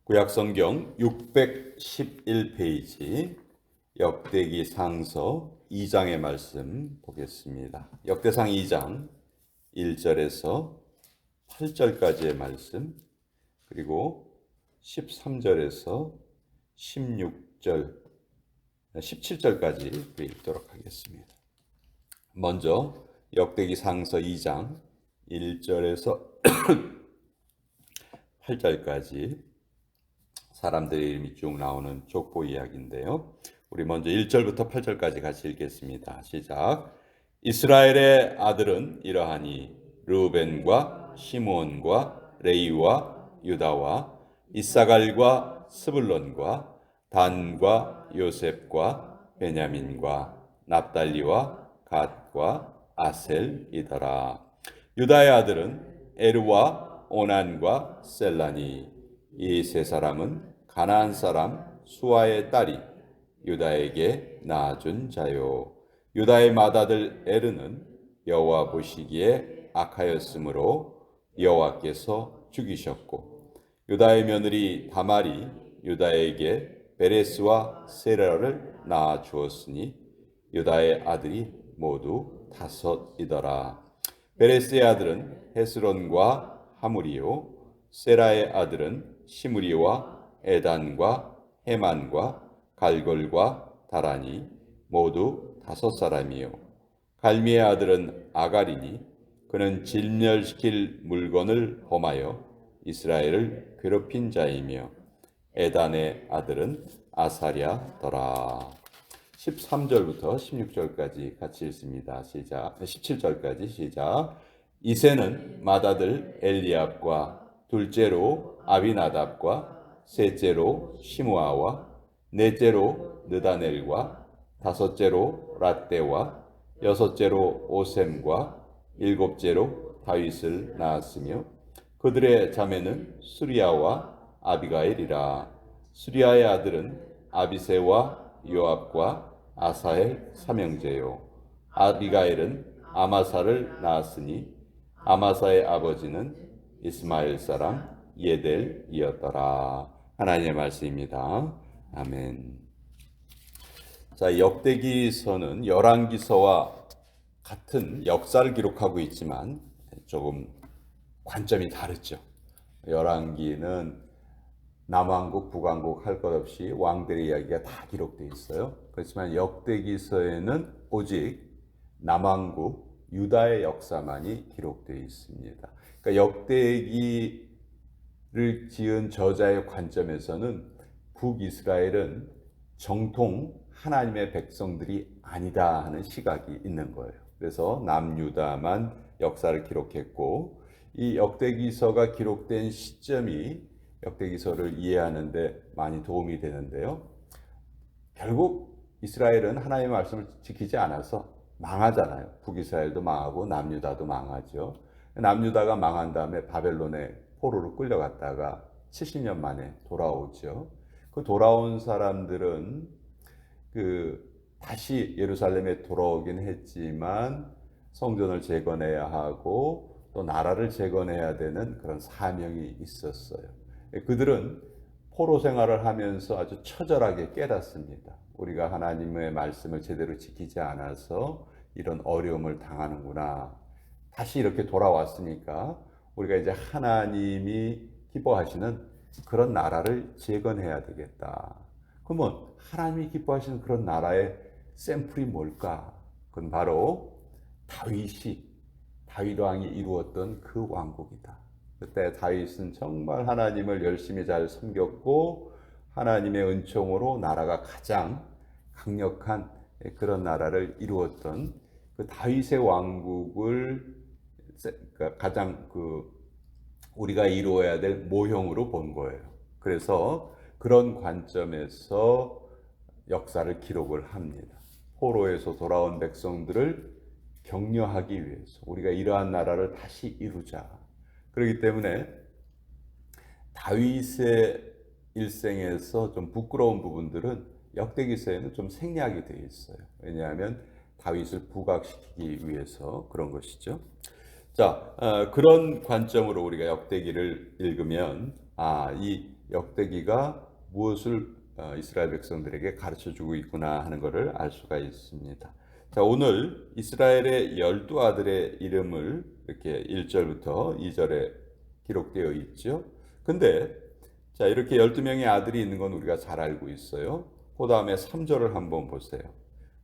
구약성경 611페이지 역대기 상서 2장의 말씀 보겠습니다. 역대상 2장 1절에서 8절까지의 말씀, 그리고 13절에서 16절, 17절까지 읽도록 하겠습니다. 먼저 역대기 상서 2장 1절에서 8절까지 사람들의 이름이 쭉 나오는 족보 이야기인데요. 우리 먼저 1절부터 8절까지 같이 읽겠습니다. 시작. 이스라엘의 아들은 이러하니 르우벤과 시므온과 레위와 유다와 이사갈과 스불론과 단과 요셉과 베냐민과 납달리와 갓과 아셀이더라. 유다의 아들은 에르와 오난과 셀라니, 이 세 사람은 가나안 사람 수아의 딸이 유다에게 낳아준 자요. 유다의 맏아들 에르는 여호와 보시기에 악하였으므로 여호와께서 죽이셨고, 유다의 며느리 다말이 유다에게 베레스와 세라를 낳아 주었으니 유다의 아들이 모두 5이더라. 베레스의 아들은 헤스론과 하물이요, 세라의 아들은 시므리와 에단과 헤만과 갈골과 다라니 모두 5사람이요. 갈미의 아들은 아가리니 그는 진멸시킬 물건을 범하여 이스라엘을 괴롭힌 자이며, 에단의 아들은 아사랴더라. 13절부터 16절까지 같이 읽습니다. 시작. 17절까지 시작. 이새는 맏아들 엘리압과 둘째로 아비나답과 셋째로 시므아와 넷째로 느다넬과 다섯째로 랏대와 여섯째로 오셈과 일곱째로 다윗을 낳았으며, 그들의 자매는 수리아와 아비가일이라. 수리아의 아들은 아비새와 요압과 아사헬 삼형제요. 아비가일은 아마사를 낳았으니 아마사의 아버지는 이스마엘 사람 예델이었더라. 하나님의 말씀입니다. 아멘. 자, 역대기서는 열왕기서와 같은 역사를 기록하고 있지만 조금 관점이 다르죠. 열왕기는 남왕국, 북왕국 할 것 없이 왕들의 이야기가 다 기록되어 있어요. 그렇지만 역대기서에는 오직 남왕국, 유다의 역사만이 기록되어 있습니다. 그러니까 역대기를 지은 저자의 관점에서는 북이스라엘은 정통 하나님의 백성들이 아니다 하는 시각이 있는 거예요. 그래서 남유다만 역사를 기록했고, 이 역대기서가 기록된 시점이 역대기서를 이해하는 데 많이 도움이 되는데요. 결국 이스라엘은 하나님의 말씀을 지키지 않아서 망하잖아요. 북이스라엘도 망하고 남유다도 망하죠. 남유다가 망한 다음에 바벨론에 포로로 끌려갔다가 70년 만에 돌아오죠. 그 돌아온 사람들은 다시 예루살렘에 돌아오긴 했지만 성전을 재건해야 하고 또 나라를 재건해야 되는 그런 사명이 있었어요. 그들은 포로 생활을 하면서 아주 처절하게 깨닫습니다. 우리가 하나님의 말씀을 제대로 지키지 않아서 이런 어려움을 당하는구나. 다시 이렇게 돌아왔으니까 우리가 이제 하나님이 기뻐하시는 그런 나라를 재건해야 되겠다. 그러면 하나님이 기뻐하시는 그런 나라의 샘플이 뭘까? 그건 바로 다윗 왕이 이루었던 그 왕국이다. 그때 다윗은 정말 하나님을 열심히 잘 섬겼고 하나님의 은총으로 나라가 가장 강력한 그런 나라를 이루었던 그 다윗의 왕국을 가장 우리가 이루어야 될 모형으로 본 거예요. 그래서 그런 관점에서 역사를 기록을 합니다. 포로에서 돌아온 백성들을 격려하기 위해서 우리가 이러한 나라를 다시 이루자. 그렇기 때문에 다윗의 일생에서 좀 부끄러운 부분들은 역대기서에는 좀 생략이 되어 있어요. 왜냐하면 다윗을 부각시키기 위해서 그런 것이죠. 자, 그런 관점으로 우리가 역대기를 읽으면 이 역대기가 무엇을 이스라엘 백성들에게 가르쳐 주고 있구나 하는 것을 알 수가 있습니다. 자, 오늘 이스라엘의 12아들의 이름을 이렇게 1절부터 2절에 기록되어 있죠. 근데 자, 이렇게 12명의 아들이 있는 건 우리가 잘 알고 있어요. 그 다음에 3절을 한번 보세요.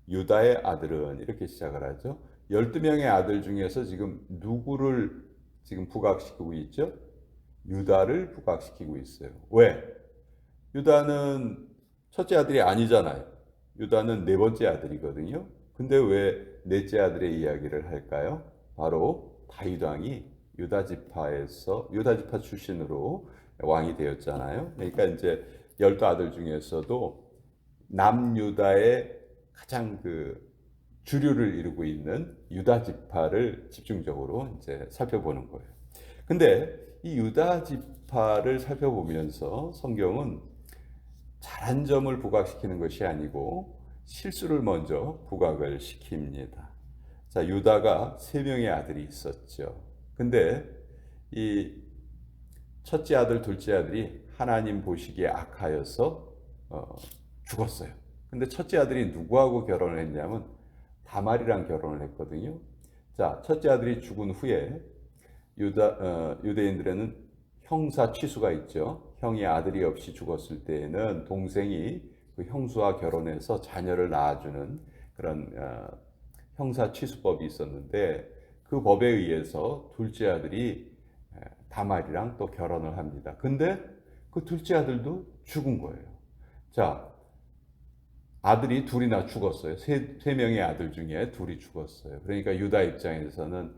유다의 아들은 이렇게 시작을 하죠. 12명의 아들 중에서 지금 누구를 지금 부각시키고 있죠? 유다를 부각시키고 있어요. 왜? 유다는 첫째 아들이 아니잖아요. 유다는 네 번째 아들이거든요. 근데 왜 넷째 아들의 이야기를 할까요? 바로 다윗 왕이 유다 지파 출신으로 왕이 되었잖아요. 그러니까 이제 12아들 중에서도 남유다의 가장 주류를 이루고 있는 유다 지파를 집중적으로 이제 살펴보는 거예요. 근데 이 유다 지파를 살펴보면서 성경은 잘한 점을 부각시키는 것이 아니고 실수를 먼저 부각을 시킵니다. 자, 유다가 세 명의 아들이 있었죠. 근데 이 첫째 아들, 둘째 아들이 하나님 보시기에 악하여서 죽었어요. 근데 첫째 아들이 누구하고 결혼을 했냐면 다말이랑 결혼을 했거든요. 자, 첫째 아들이 죽은 후에 유대인들에는 형사 취수가 있죠. 형이 아들이 없이 죽었을 때에는 동생이 그 형수와 결혼해서 자녀를 낳아주는 그런 형사 취수법이 있었는데 그 법에 의해서 둘째 아들이 다말이랑 또 결혼을 합니다. 근데 그 둘째 아들도 죽은 거예요. 자, 아들이 둘이나 죽었어요. 세 명의 아들 중에 둘이 죽었어요. 그러니까 유다 입장에서는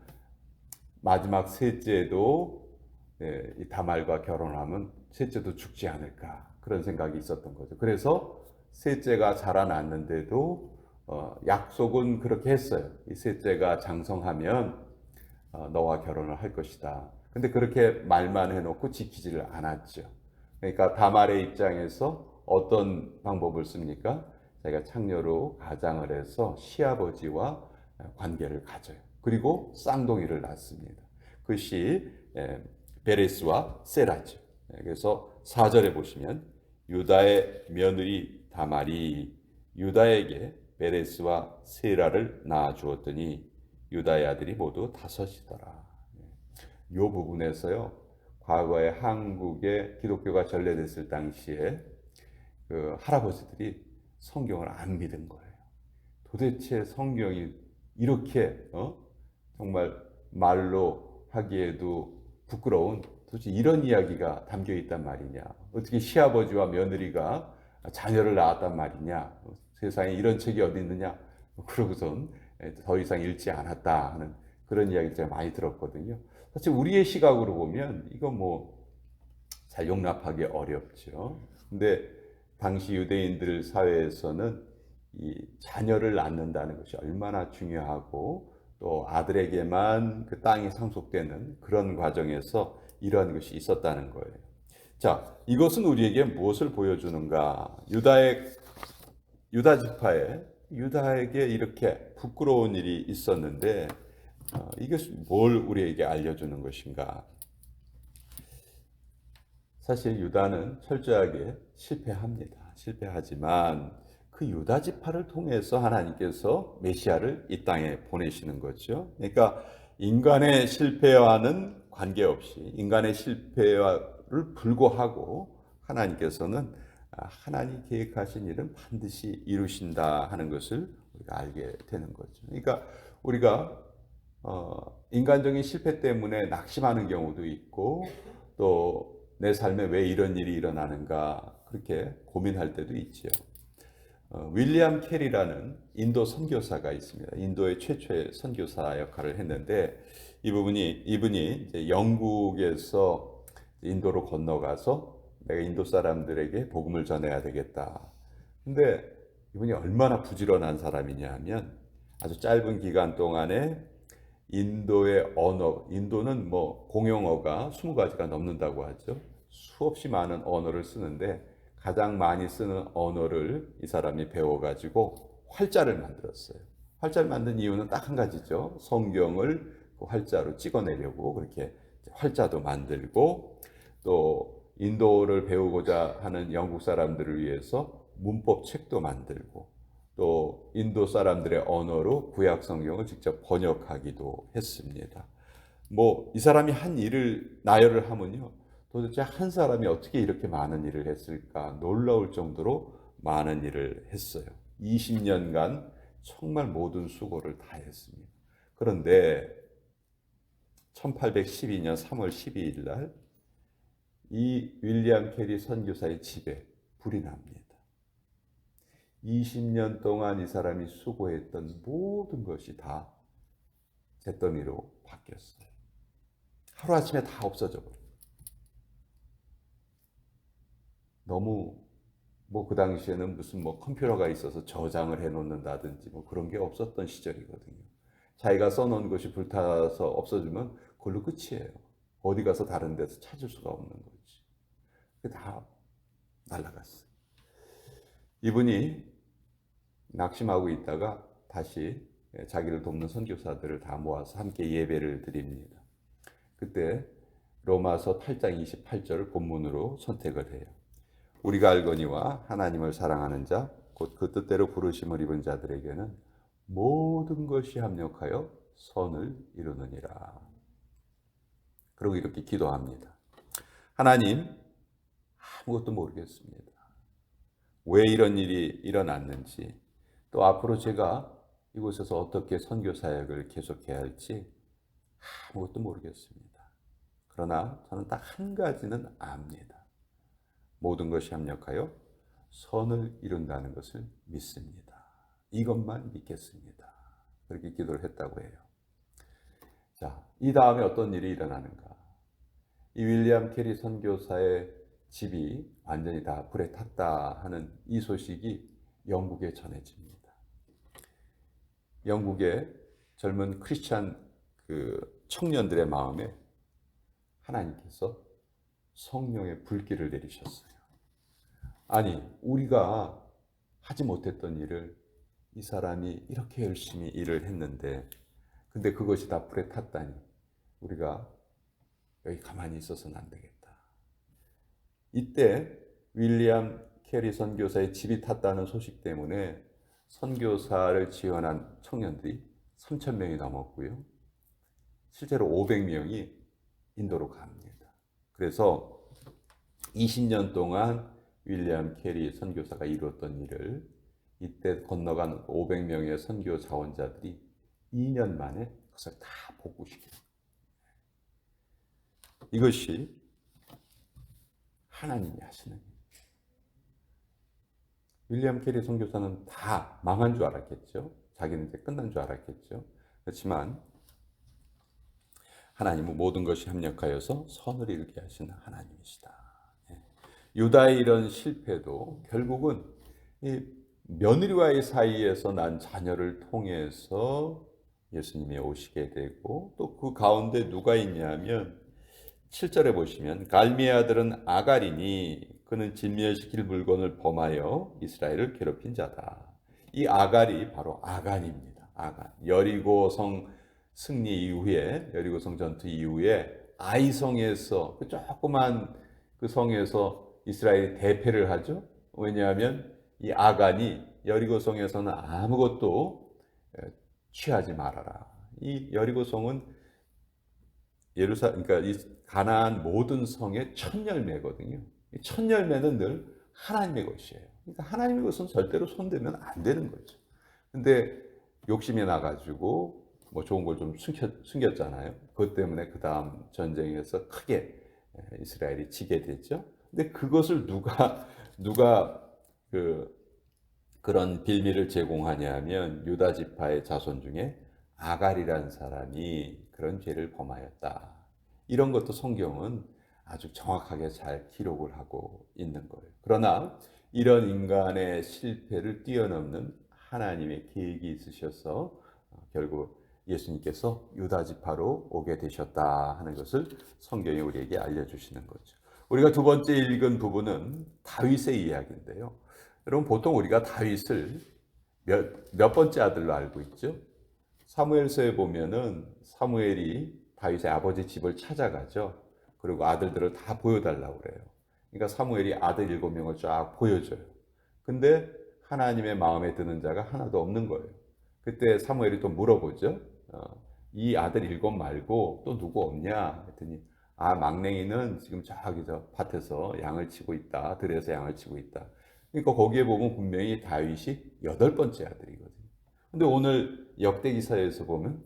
마지막 셋째도 이 다말과 결혼하면 셋째도 죽지 않을까 그런 생각이 있었던 거죠. 그래서 셋째가 자라났는데도 약속은 그렇게 했어요. 이 셋째가 장성하면 너와 결혼을 할 것이다. 근데 그렇게 말만 해놓고 지키지를 않았죠. 그러니까 다말의 입장에서 어떤 방법을 씁니까? 자기가 창녀로 가장을 해서 시아버지와 관계를 가져요. 그리고 쌍둥이를 낳습니다. 그것이 베레스와 세라죠. 그래서 4절에 보시면 유다의 며느리 다말이 유다에게 베레스와 세라를 낳아 주었더니 유다의 아들이 모두 5이더라. 이 부분에서요. 과거에 한국에 기독교가 전래됐을 당시에 그 할아버지들이 성경을 안 믿은 거예요. 도대체 성경이 이렇게 정말 말로 하기에도 부끄러운 도대체 이런 이야기가 담겨 있단 말이냐. 어떻게 시아버지와 며느리가 자녀를 낳았단 말이냐. 세상에 이런 책이 어디 있느냐. 그러고선 더 이상 읽지 않았다 하는 그런 이야기를 제가 많이 들었거든요. 사실 우리의 시각으로 보면 이거 뭐 잘 용납하기 어렵죠. 근데 당시 유대인들 사회에서는 이 자녀를 낳는다는 것이 얼마나 중요하고 또 아들에게만 그 땅이 상속되는 그런 과정에서 이러한 것이 있었다는 거예요. 자, 이것은 우리에게 무엇을 보여주는가? 유다 지파에 유다에게 이렇게 부끄러운 일이 있었는데 이것이 뭘 우리에게 알려주는 것인가? 사실 유다는 철저하게 실패하지만 그 유다 지파를 통해서 하나님께서 메시아를 이 땅에 보내시는 거죠. 그러니까 인간의 실패와는 관계없이 인간의 실패를 불구하고 하나님께서는 하나님 계획하신 일은 반드시 이루신다 하는 것을 우리가 알게 되는 거죠. 그러니까 우리가 인간적인 실패 때문에 낙심하는 경우도 있고 또 내 삶에 왜 이런 일이 일어나는가 그렇게 고민할 때도 있죠. 윌리엄 캐리라는 인도 선교사가 있습니다. 인도의 최초의 선교사 역할을 했는데 이분이 이제 영국에서 인도로 건너가서 내가 인도 사람들에게 복음을 전해야 되겠다. 근데 이분이 얼마나 부지런한 사람이냐 하면 아주 짧은 기간 동안에 인도의 언어, 인도는 뭐 공용어가 20가지가 넘는다고 하죠. 수없이 많은 언어를 쓰는데 가장 많이 쓰는 언어를 이 사람이 배워가지고 활자를 만들었어요. 활자를 만든 이유는 딱 한 가지죠. 성경을 그 활자로 찍어내려고 그렇게 활자도 만들고 또 인도를 배우고자 하는 영국 사람들을 위해서 문법 책도 만들고 또 인도 사람들의 언어로 구약 성경을 직접 번역하기도 했습니다. 뭐 이 사람이 한 일을 나열을 하면요. 도대체 한 사람이 어떻게 이렇게 많은 일을 했을까 놀라울 정도로 많은 일을 했어요. 20년간 정말 모든 수고를 다 했습니다. 그런데 1812년 3월 12일 날 이 윌리엄 캐리 선교사의 집에 불이 납니다. 20년 동안 이 사람이 수고했던 모든 것이 다 잿더미로 바뀌었어요. 하루아침에 다 없어져 버려요. 너무 뭐 그 당시에는 무슨 뭐 컴퓨터가 있어서 저장을 해 놓는다든지 뭐 그런 게 없었던 시절이거든요. 자기가 써놓은 것이 불타서 없어지면 그걸로 끝이에요. 어디 가서 다른 데서 찾을 수가 없는 거지. 그게 다 날아갔어요. 이분이 낙심하고 있다가 다시 자기를 돕는 선교사들을 다 모아서 함께 예배를 드립니다. 그때 로마서 8장 28절을 본문으로 선택을 해요. 우리가 알거니와 하나님을 사랑하는 자, 곧 그 뜻대로 부르심을 입은 자들에게는 모든 것이 합력하여 선을 이루느니라. 그리고 이렇게 기도합니다. 하나님, 아무것도 모르겠습니다. 왜 이런 일이 일어났는지, 또 앞으로 제가 이곳에서 어떻게 선교 사역을 계속해야 할지 아무것도 모르겠습니다. 그러나 저는 딱 한 가지는 압니다. 모든 것이 합력하여 선을 이룬다는 것을 믿습니다. 이것만 믿겠습니다. 그렇게 기도를 했다고 해요. 자, 이 다음에 어떤 일이 일어나는가? 이 윌리엄 캐리 선교사의 집이 완전히 다 불에 탔다 하는 이 소식이 영국에 전해집니다. 영국의 젊은 크리스찬 그 청년들의 마음에 하나님께서 성령의 불길을 내리셨어요. 아니, 우리가 하지 못했던 일을 이 사람이 이렇게 열심히 일을 했는데, 근데 그것이 다 불에 탔다니 우리가 여기 가만히 있어서는 안 되겠다. 이때 윌리엄 캐리 선교사의 집이 탔다는 소식 때문에 선교사를 지원한 청년들이 3,000명이 넘었고요. 실제로 500명이 인도로 갑니다. 그래서 20년 동안 윌리엄 캐리 선교사가 이루었던 일을 이때 건너간 500명의 선교 자원자들이 2년 만에 그것을 다 복구시켜요. 이것이 하나님이 하시는 일이에요. 윌리엄 캐리 선교사는 다 망한 줄 알았겠죠. 자기는 이제 끝난 줄 알았겠죠. 그렇지만 하나님은 모든 것이 합력하여서 선을 이루게 하시는 하나님이시다. 유다의 이런 실패도 결국은 이 며느리와의 사이에서 난 자녀를 통해서 예수님이 오시게 되고, 또 그 가운데 누가 있냐면 7절에 보시면 갈미의 아들은 아갈이니 그는 진멸시킬 물건을 범하여 이스라엘을 괴롭힌 자다. 이 아갈이 바로 아간입니다. 아간. 여리고성 승리 이후에, 여리고성 전투 이후에 아이성에서 그 조그만 그 성에서 이스라엘이 대패를 하죠. 왜냐하면 이 아간이 여리고성에서는 아무것도 취하지 말아라. 이 여리고성은 그러니까 이 가나안 모든 성의 첫 열매거든요. 이 첫 열매는 늘 하나님의 것이에요. 그러니까 하나님의 것은 절대로 손대면 안 되는 거죠. 근데 욕심이 나가지고 뭐 좋은 걸 좀 숨겼잖아요. 그것 때문에 그 다음 전쟁에서 크게 이스라엘이 지게 됐죠. 근데 그것을 누가 그런 빌미를 제공하냐면 유다 지파의 자손 중에 아갈이라는 사람이 그런 죄를 범하였다. 이런 것도 성경은 아주 정확하게 잘 기록을 하고 있는 거예요. 그러나 이런 인간의 실패를 뛰어넘는 하나님의 계획이 있으셔서 결국 예수님께서 유다 지파로 오게 되셨다 하는 것을 성경이 우리에게 알려주시는 거죠. 우리가 두 번째 읽은 부분은 다윗의 이야기인데요. 여러분, 보통 우리가 다윗을 몇 번째 아들로 알고 있죠? 사무엘서에 보면은 사무엘이 다윗의 아버지 집을 찾아가죠. 그리고 아들들을 다 보여달라고 그래요. 그러니까 사무엘이 아들 7명을 쫙 보여줘요. 근데 하나님의 마음에 드는 자가 하나도 없는 거예요. 그때 사무엘이 또 물어보죠. 이 아들 7 말고 또 누구 없냐? 했더니 막냉이는 지금 저기 저 밭에서 양을 치고 있다. 들에서 양을 치고 있다. 그러니까 거기에 보면 분명히 다윗이 8번째 아들이거든요. 근데 오늘 역대기사에서 보면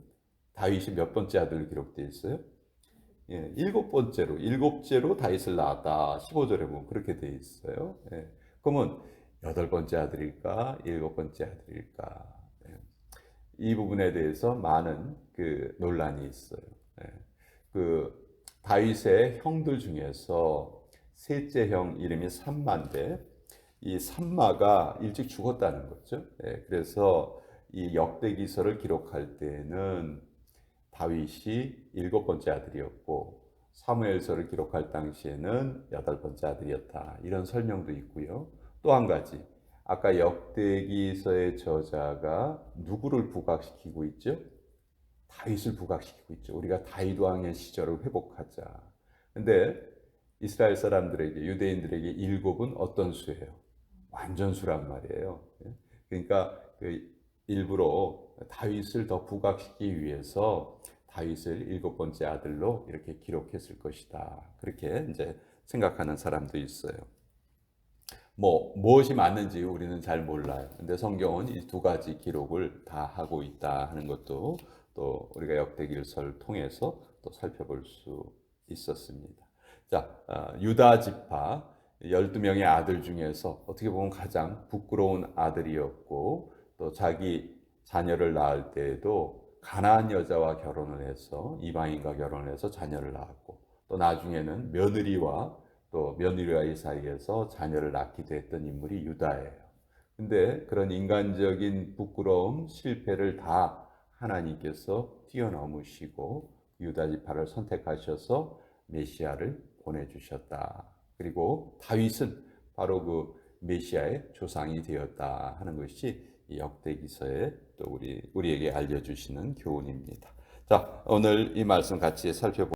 다윗이 몇 번째 아들로 기록되어 있어요? 예, 7번째로, 7째로 다윗을 낳았다. 15절에 보면 그렇게 되어 있어요. 예, 그러면 8번째 아들일까? 7번째 아들일까? 예, 이 부분에 대해서 많은 그 논란이 있어요. 예, 그 다윗의 형들 중에서 셋째 형 이름이 삼마인데 이 삼마가 일찍 죽었다는 거죠. 예, 그래서 이 역대기서를 기록할 때는 다윗이 7번째 아들이었고 사무엘서를 기록할 당시에는 8번째 아들이었다. 이런 설명도 있고요. 또 한 가지, 아까 역대기서의 저자가 누구를 부각시키고 있죠? 다윗을 부각시키고 있죠. 우리가 다윗 왕의 시절을 회복하자. 근데 이스라엘 사람들에게, 유대인들에게 7은 어떤 수예요? 완전수란 말이에요. 그러니까 그 일부러 다윗을 더 부각시키기 위해서 다윗을 7번째 아들로 이렇게 기록했을 것이다. 그렇게 이제 생각하는 사람도 있어요. 무엇이 맞는지 우리는 잘 몰라요. 근데 성경은 이 두 가지 기록을 다 하고 있다 하는 것도 또 우리가 역대기서를 통해서 또 살펴볼 수 있었습니다. 자, 유다 지파 12명의 아들 중에서 어떻게 보면 가장 부끄러운 아들이었고 또 자기 자녀를 낳을 때에도 가나안 여자와 결혼을 해서 이방인과 결혼을 해서 자녀를 낳았고 또 나중에는 또 며느리와의 사이에서 자녀를 낳기도 했던 인물이 유다예요. 근데 그런 인간적인 부끄러움, 실패를 다 하나님께서 뛰어넘으시고 유다 지파를 선택하셔서 메시아를 보내주셨다. 그리고 다윗은 바로 그 메시아의 조상이 되었다 하는 것이 이 역대기서에 또 우리에게 알려주시는 교훈입니다. 자, 오늘 이 말씀 같이 살펴보겠습니다.